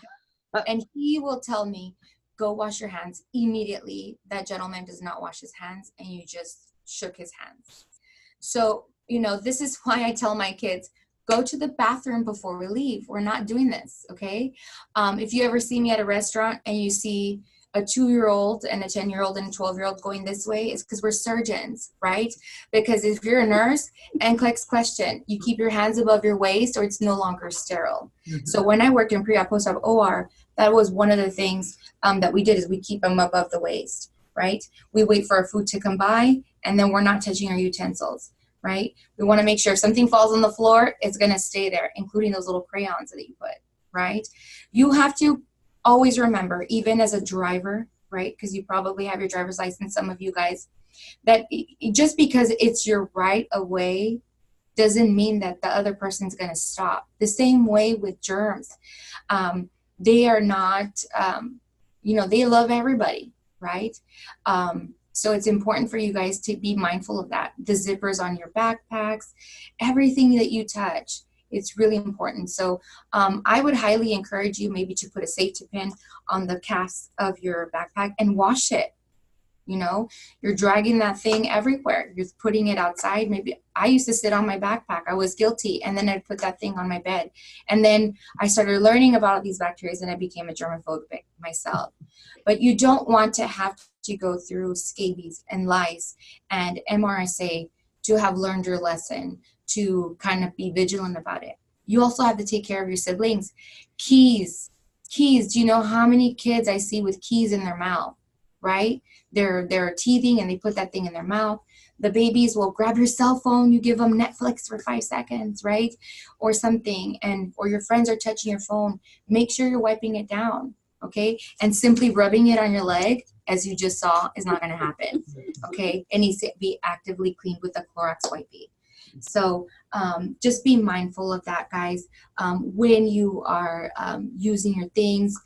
And he will tell me, go wash your hands immediately. That gentleman does not wash his hands, and you just shook his hands. So, you know, this is why I tell my kids, go to the bathroom before we leave. We're not doing this, okay? If you ever see me at a restaurant and you see a 2-year-old and a 10-year-old and a 12-year-old going this way, it's because we're surgeons, right? Because if you're a nurse, NCLEX question, you keep your hands above your waist or it's no longer sterile. Mm-hmm. So when I worked in pre-op, post-op OR, that was one of the things that we did is we keep them above the waist, right? We wait for our food to come by and then we're not touching our utensils. Right? We want to make sure if something falls on the floor, it's going to stay there, including those little crayons that you put, right? You have to always remember, even as a driver, right? Because you probably have your driver's license, some of you guys, that just because it's your right of way doesn't mean that the other person's going to stop. The same way with germs. They are not, you know, they love everybody, right? So it's important for you guys to be mindful of that. The zippers on your backpacks, everything that you touch, it's really important. So I would highly encourage you maybe to put a safety pin on the cast of your backpack and wash it. You know, you're dragging that thing everywhere. You're putting it outside. Maybe I used to sit on my backpack. I was guilty. And then I'd put that thing on my bed. And then I started learning about these bacteria and I became a germaphobe myself. But you don't want to have to go through scabies and lice and MRSA to have learned your lesson, to kind of be vigilant about it. You also have to take care of your siblings. Keys. Do you know how many kids I see with keys in their mouth, right? They're teething and they put that thing in their mouth. The babies will grab your cell phone, you give them Netflix for 5 seconds, right? Or something, or your friends are touching your phone. Make sure you're wiping it down, okay? And simply rubbing it on your leg, as you just saw, is not going to happen, okay? It needs to be actively cleaned with a Clorox wipey. So just be mindful of that, guys. When you are using your things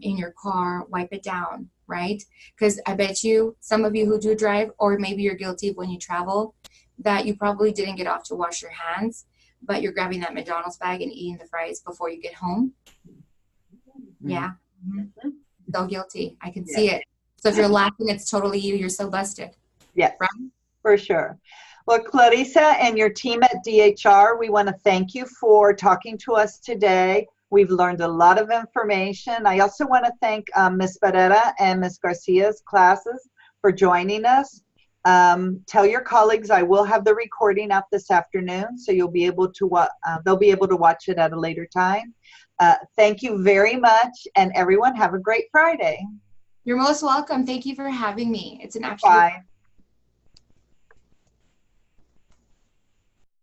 in your car, wipe it down, right? Because I bet you, some of you who do drive, or maybe you're guilty of when you travel, that you probably didn't get off to wash your hands, but you're grabbing that McDonald's bag and eating the fries before you get home. Yeah. Mm-hmm. So guilty. I can see it. So if you're laughing, it's totally you. You're so busted. Yes, right? For sure. Well, Clarissa and your team at DHR, we want to thank you for talking to us today. We've learned a lot of information. I also want to thank Ms. Barrera and Ms. Garcia's classes for joining us. Tell your colleagues I will have the recording up this afternoon, so you'll be able to they'll be able to watch it at a later time. Thank you very much, and everyone have a great Friday. You're most welcome. Thank you for having me. It's an absolute Bye.